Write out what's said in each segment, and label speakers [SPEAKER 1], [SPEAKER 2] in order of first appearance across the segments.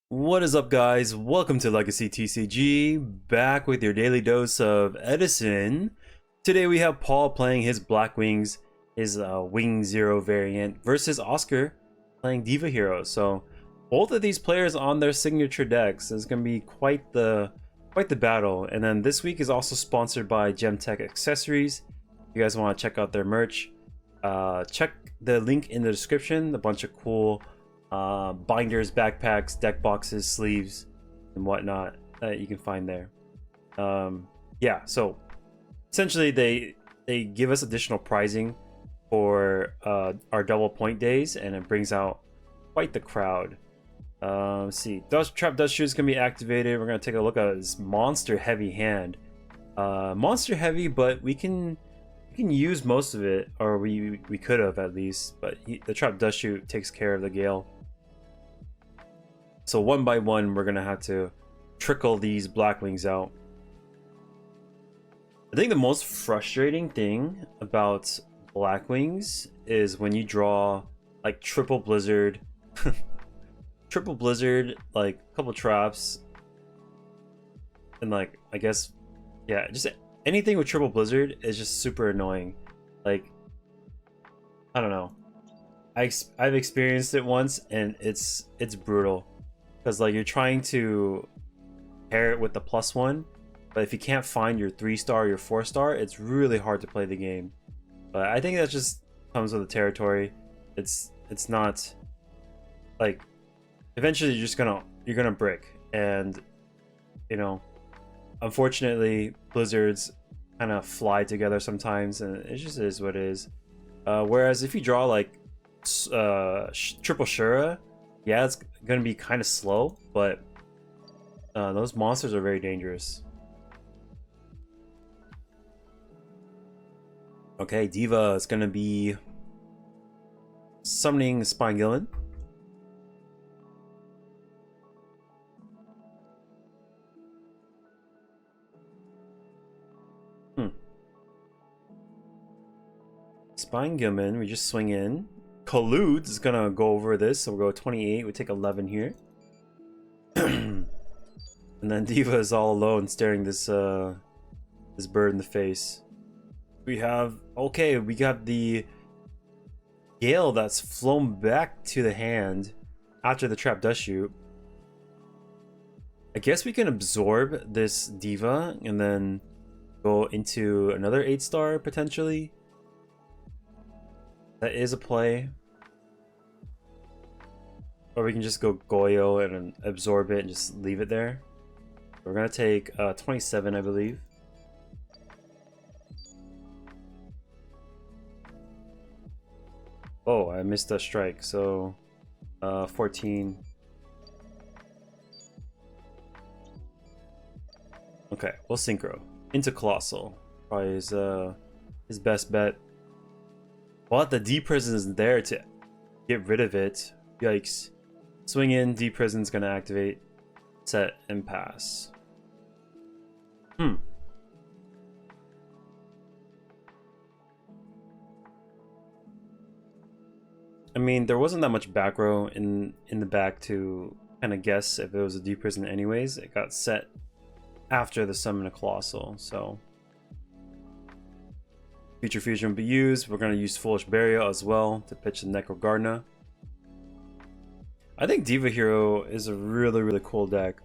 [SPEAKER 1] What is up, guys? Welcome to Legacy TCG, back with your daily dose of Edison. Today we have Paul playing his Blackwings, his Wing Zero variant, versus Oscar playing Diva Hero. So both of these players on their signature decks is going to be quite the battle. And then this week is also sponsored by Gemtech Accessories. If you guys want to check out their merch, check the link in the description. A bunch of cool binders, backpacks, deck boxes, sleeves, and whatnot that you can find there. Yeah, so essentially they give us additional pricing for our double point days, and it brings out quite the crowd. Let's see, Trap Dust Shoe is gonna be activated. We're gonna take a look at this monster heavy hand. Monster heavy, but we can use most of it, or we could have at least. But the Trap Dust Shoe takes care of the Gale. So one by one, we're gonna have to trickle these Blackwings out. I think the most frustrating thing about Blackwings is when you draw like triple blizzard, triple blizzard, like a couple traps, and like I guess, yeah, just anything with triple blizzard is just super annoying. Like, I don't know. I've experienced it once, and it's brutal. Because like you're trying to pair it with the +1, but if you can't find your 3-star or your 4-star, it's really hard to play the game. But I think that just comes with the territory. It's not like, eventually you're gonna brick, and you know, unfortunately blizzards kind of fly together sometimes, and it just is what it is. Whereas if you draw like triple Shura, yeah, it's gonna be kind of slow, but those monsters are very dangerous. Okay, Diva is gonna be summoning Spine-Gillen. Spine-Gillen, we just swing in. Colludes is gonna go over this, so we'll go 28. We take 11 here, and then Diva is all alone, staring this this bird in the face. We have we got the Gale that's flown back to the hand after the Trap Dust Shoot. I guess we can absorb this Diva and then go into another 8-star potentially. That is a play. Or we can just go Goyo and absorb it and just leave it there. We're gonna take 27, I believe. Oh, I missed a strike, so 14. Okay, we'll synchro into Colossal. Probably his best bet. But the D prison is there to get rid of it. Yikes. Swing in, D prison's gonna activate, set, and pass. I mean, there wasn't that much back row in the back to kind of guess if it was a D prison anyways. It got set after the summon of Colossal, so Future Fusion will be used. We're going to use Foolish Burial as well to pitch the Necrogardener. I think Diva Hero is a really cool deck.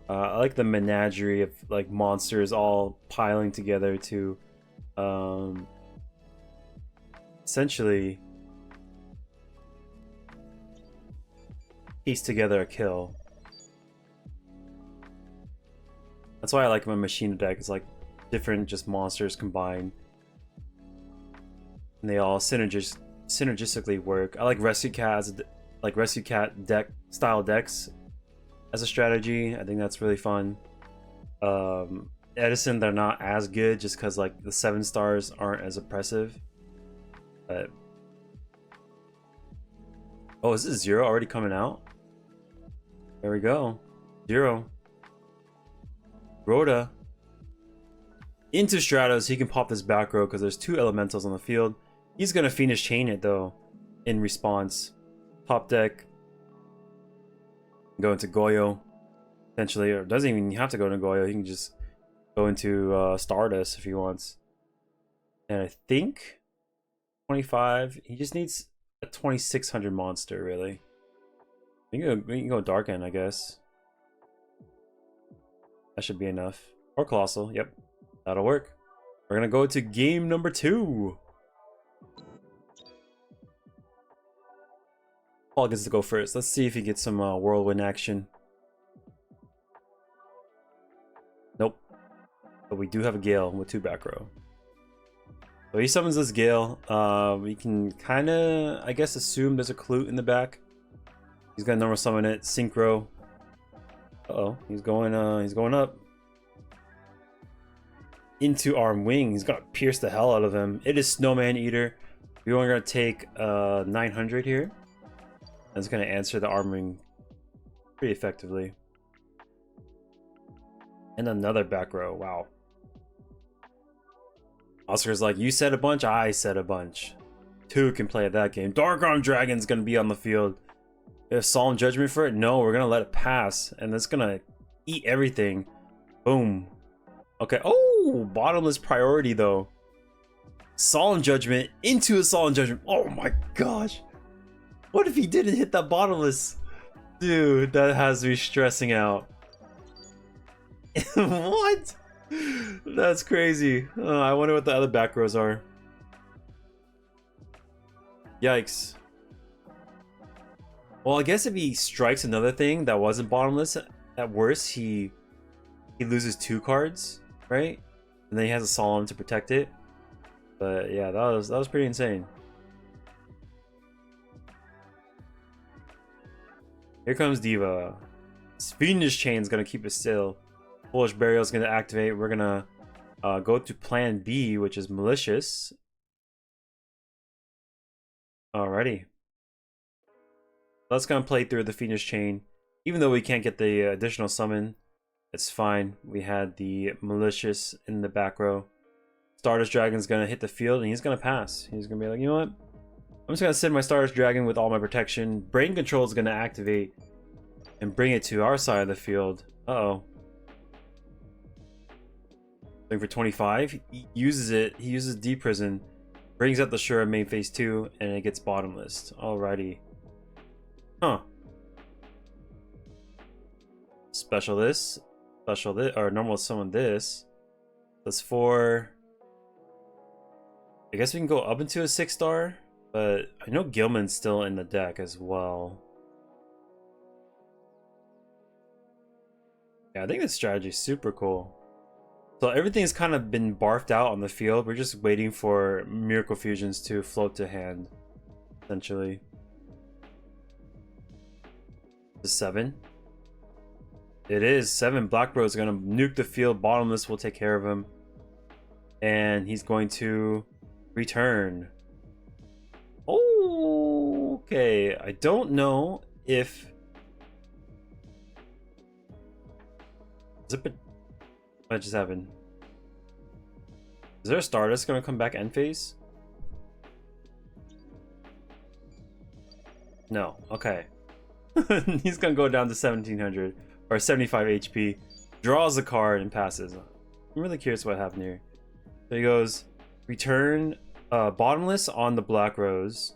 [SPEAKER 1] I like the menagerie of like monsters all piling together to essentially piece together a kill. That's why I like my Machina deck. It's like different just monsters combined, and they all synergistically work. I like Rescue Cat as Rescue Cat deck style decks as a strategy. I think that's really fun. Edison, they're not as good just because like the 7-stars aren't as oppressive. But oh, is this Zero already coming out? There we go. Zero. Rhoda into Stratos. He can pop this back row because there's 2 elementals on the field. He's gonna Phoenix Chain it though in response. Top deck Go into Goyo, potentially, or doesn't even have to go into Goyo. He can just go into Stardust if he wants. And I think 25. He just needs a 2600 monster, really. We can go Dark End, I guess. That should be enough. Or Colossal, yep. That'll work. We're gonna go to game number 2. Paul gets to go first. Let's see if he gets some whirlwind action. Nope. But we do have a Gale with 2 back row. So he summons this Gale. We can kind of, I guess, assume there's a Clute in the back. He's gonna normal summon it. Synchro. Uh-oh. He's going up. Into Arm Wing. He's gonna pierce the hell out of him. It is Snowman Eater. We're only gonna take 900 here. That's gonna answer the Arm Wing pretty effectively. And another back row. Wow. Oscar's like, you said a bunch, I said a bunch. 2 can play at that game. Dark Arm Dragon's gonna be on the field. We have Solemn Judgment for it? No, we're gonna let it pass. And it's gonna eat everything. Boom. Okay. Oh, bottomless priority though. Solemn Judgment into a Solemn Judgment. Oh my gosh. What if he didn't hit that bottomless? Dude, that has me stressing out. What? That's crazy. I wonder what the other back rows are. Yikes. Well, I guess if he strikes another thing that wasn't bottomless, at worst he loses 2 cards, right? And then he has a Solemn to protect it. But yeah, that was pretty insane. Here comes Diva. Fiendish Chain's gonna keep it still. Foolish Burial's gonna activate. We're gonna go to plan B, which is Malicious. Alrighty. That's gonna play through the Fiendish Chain. Even though we can't get the additional summon, it's fine. We had the Malicious in the back row. Stardust Dragon's gonna hit the field and he's gonna pass. He's gonna be like, you know what? I'm just gonna send my Stardust Dragon with all my protection. Brain Control is gonna activate and bring it to our side of the field. Uh-oh. Going for 25. He uses it. He uses Deep Prison. Brings out the Shura main phase 2 and it gets bottomless. Alrighty. Huh. Special this. Special this. Or normal summon this. That's 4. I guess we can go up into a 6-star. But I know Gilman's still in the deck as well. Yeah, I think this strategy is super cool. So everything's kind of been barfed out on the field. We're just waiting for Miracle Fusions to float to hand, essentially. The 7. It is 7. Blackbro is going to nuke the field. Bottomless will take care of him. And he's going to return. Oh, okay. I don't know if... What just happened? Is there a Stardust going to come back end phase? No. Okay. He's going to go down to 1700 or 75 HP. Draws a card and passes. I'm really curious what happened here. So he goes, return bottomless on the Black Rose.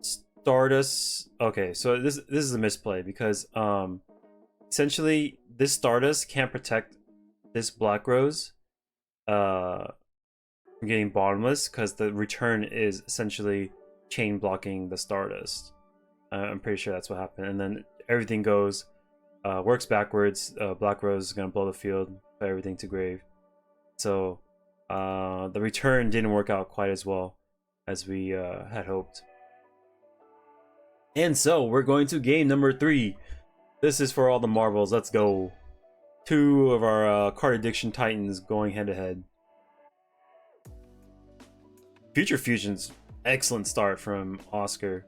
[SPEAKER 1] Stardust. Okay, so this is a misplay because essentially this Stardust can't protect this Black Rose from getting bottomless because the return is essentially chain blocking the Stardust. I'm pretty sure that's what happened. And then everything goes works backwards. Black Rose is gonna blow the field, put everything to grave. So the return didn't work out quite as well as we had hoped. And so we're going to game number 3. This is for all the marbles. Let's go. 2 of our card addiction titans going head to head. Future Fusions, excellent start from Oscar.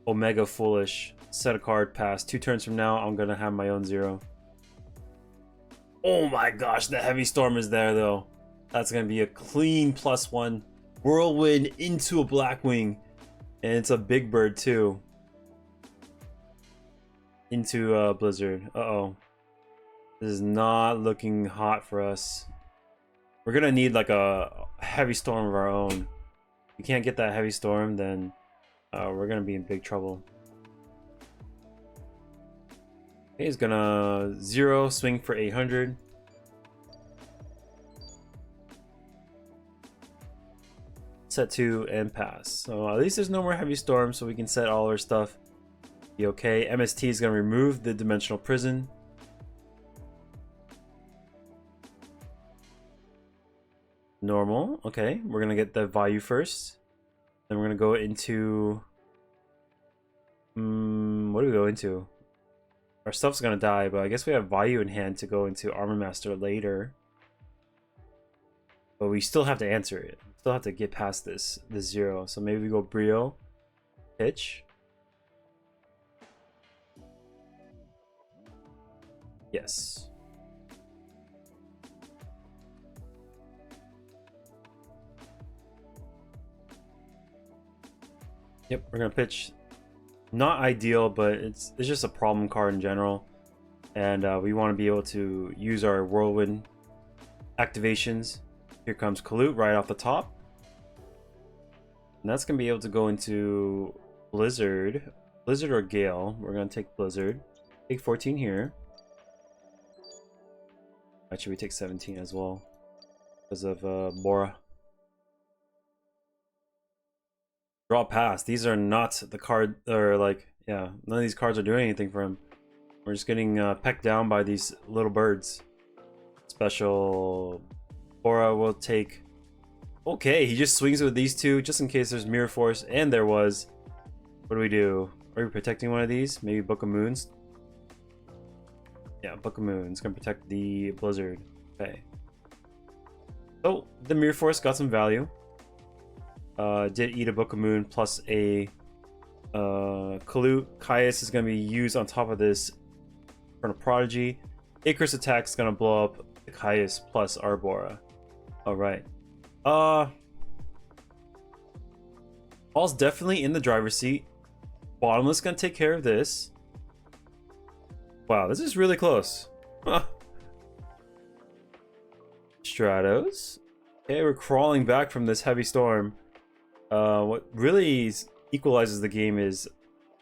[SPEAKER 1] Omega Foolish, set a card, pass. 2 turns from now, I'm gonna have my own 0. Oh my gosh, the Heavy Storm is there though. That's gonna be a clean +1. Whirlwind into a Blackwing. And it's a big bird too. into Blizzard. Uh-oh. This is not looking hot for us. We're gonna need like a heavy storm of our own. If we can't get that heavy storm, then we're gonna be in big trouble. Okay, he's gonna 0 swing for 800. Set 2 and pass. So at least there's no more heavy storms, so we can set all our stuff. Be okay. MST is gonna remove the dimensional prison. Normal. Okay, we're gonna get the value first. Then we're gonna go into what do we go into? Our stuff's gonna die, but I guess we have value in hand to go into Armor Master later. But we still have to answer it. Still have to get past this 0. So maybe we go Brio, pitch. Yes. Yep, we're gonna pitch. Not ideal, but it's just a problem card in general, and we want to be able to use our whirlwind activations. Here comes Kalut right off the top, and that's gonna be able to go into Blizzard or Gale. We're gonna take Blizzard, take 14 here. Actually, we take 17 as well because of Bora. Draw pass. These are not the card, or like, yeah, none of these cards are doing anything for him. We're just getting pecked down by these little birds. Special Bora will take. Okay, he just swings with these two just in case there's Mirror Force, and there was. What do we do? Are we protecting one of these? Maybe Book of Moons? Yeah, Book of Moons. Gonna protect the Blizzard. Okay. Oh, the Mirror Force got some value. Did eat a Book of Moon plus a Kalut. Caius is going to be used on top of this for a Prodigy. Icarus attack is going to blow up the Caius plus Arbora. Alright. All's definitely in the driver's seat. Bottomless going to take care of this. Wow, this is really close. Stratos. Okay, we're crawling back from this heavy storm. What really equalizes the game is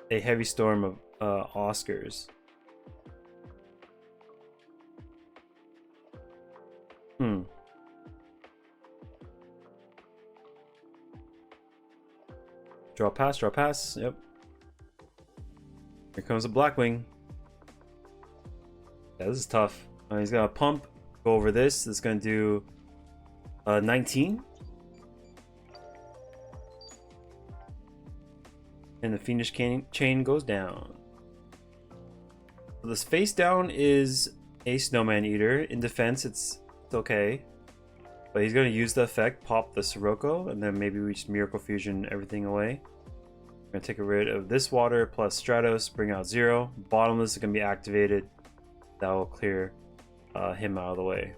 [SPEAKER 1] a heavy storm of Oscars. Draw pass, draw pass. Yep. Here comes a Blackwing. Yeah, this is tough. He's gonna pump, go over this. It's gonna do 19. And the Fiendish chain goes down. So this face down is a Snowman Eater. In defense, it's okay. But he's going to use the effect, pop the Sirocco, and then maybe we just Miracle Fusion everything away. We're going to take rid of this water plus Stratos, bring out 0. Bottomless is going to be activated. That will clear him out of the way.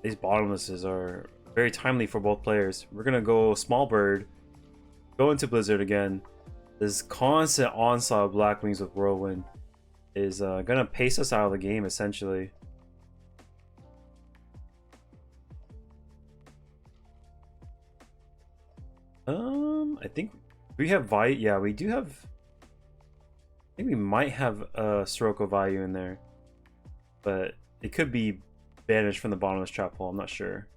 [SPEAKER 1] These Bottomlesses are very timely for both players. We're gonna go Small Bird, go into Blizzard again. This constant onslaught of Blackwings with Whirlwind is gonna pace us out of the game essentially. I think we have value. Yeah, we do have. I think we might have a Sirocco value in there, but it could be banished from the Bottomless trap hole. I'm not sure.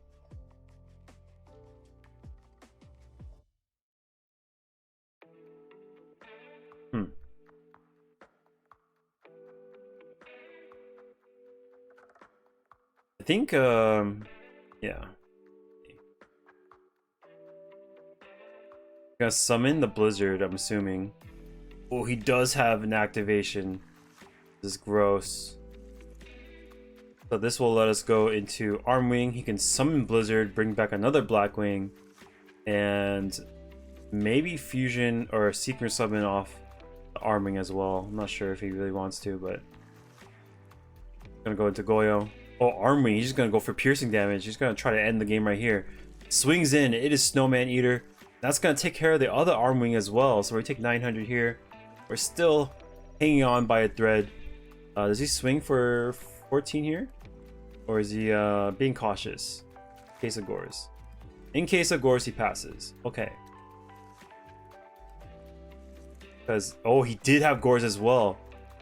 [SPEAKER 1] I think, yeah. Gonna summon the Blizzard, I'm assuming. Oh, he does have an activation. This is gross. So this will let us go into Armwing. He can summon Blizzard, bring back another Blackwing, and maybe fusion or secret summon off the Armwing as well. I'm not sure if he really wants to, but gonna go into Goyo. Oh, Armwing, he's just gonna go for piercing damage. He's gonna try to end the game right here. Swings in, it is Snowman Eater. That's gonna take care of the other arm wing as well. So we take 900 here. We're still hanging on by a thread. Does he swing for 14 here? Or is he being cautious? In case of Gores. In case of Gores, he passes. Okay. Because, oh, he did have Gores as well.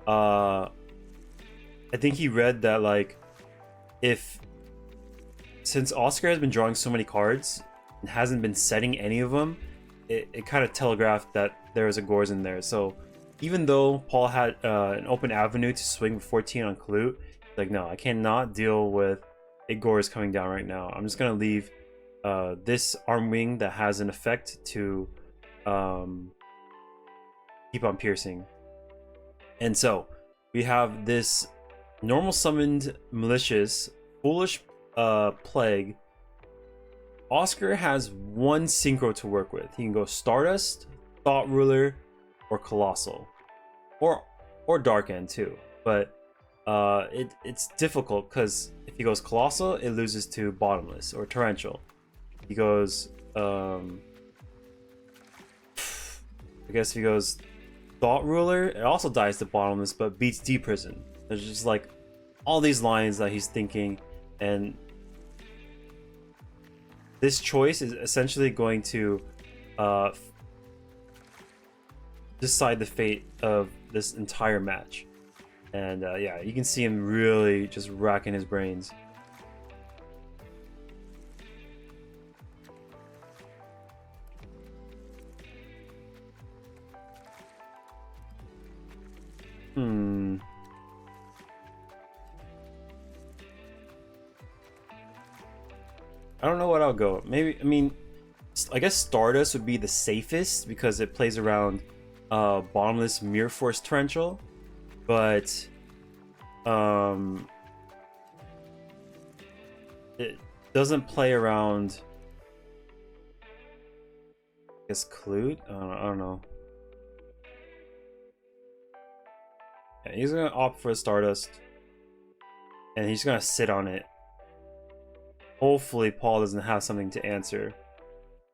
[SPEAKER 1] I think he read that, like, since Oscar has been drawing so many cards and hasn't been setting any of them, it kind of telegraphed that there was a Gores in there. So even though Paul had an open avenue to swing with 14 on Clute, like, no, I cannot deal with a Gores coming down right now. I'm just gonna leave this arm wing that has an effect to keep on piercing. And so we have this normal summoned malicious foolish plague. Oscar has one synchro to work with. He can go Stardust, Thought Ruler, or Colossal, or Dark End too. But it's difficult because if he goes Colossal, it loses to Bottomless or Torrential. He goes I guess if he goes Thought Ruler, it also dies to Bottomless but beats D Prison. There's just like all these lines that he's thinking, and this choice is essentially going to decide the fate of this entire match. And yeah, you can see him really just racking his brains. I don't know what I'll go. Maybe, I mean, I guess Stardust would be the safest because it plays around Bottomless, Mirror Force, Torrential, but it doesn't play around, I guess, Clute? I don't know. Yeah, he's gonna opt for a Stardust, and he's gonna sit on it. Hopefully Paul doesn't have something to answer.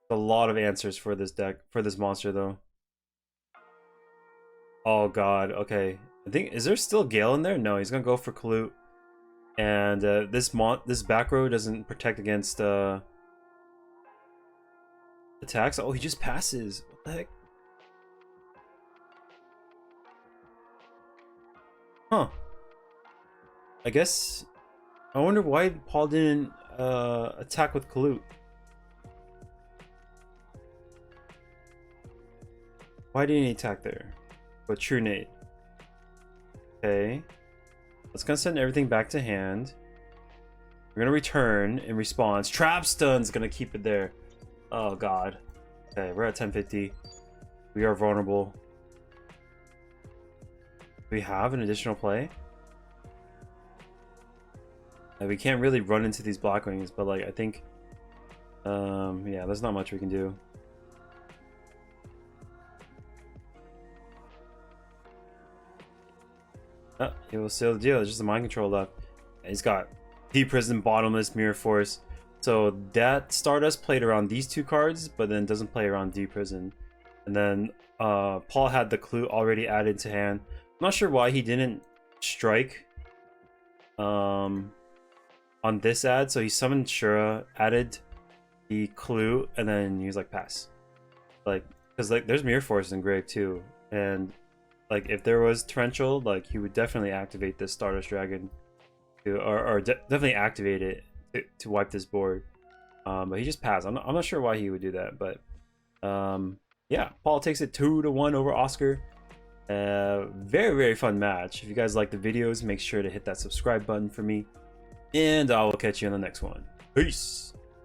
[SPEAKER 1] A lot of answers for this deck, for this monster though. Oh god, okay. I think, is there still Gale in there? No, he's gonna go for Clute. And this back row doesn't protect against attacks. Oh, he just passes. What the heck? Huh. I guess, I wonder why Paul didn't attack with Clute. Why didn't he attack there? With True Nate. Okay. Let's gonna send everything back to hand. We're gonna return in response. Trap Stun's gonna keep it there. Oh god. Okay, we're at 1050. We are vulnerable. Do we have an additional play? We can't really run into these Blackwings, but like I think yeah, there's not much we can do. Oh, he will seal the deal. It's just a mind control left. He's got Deep Prison, Bottomless, Mirror Force. So that Stardust played around these two cards, but then doesn't play around Deep Prison. And then Paul had the Clue already added to hand. I'm not sure why he didn't strike on this ad. So he summoned Shura, added the Clue, and then he was like, pass. Like, because like there's Mirror Force in Grave too, and like if there was Torrential, like he would definitely activate this Stardust Dragon to, or definitely activate it to wipe this board. But he just passed. I'm not sure why he would do that, but yeah, Paul takes it 2-1 over Oscar. Very fun match. If you guys like the videos, make sure to hit that subscribe button for me, and I will catch you on the next one. Peace.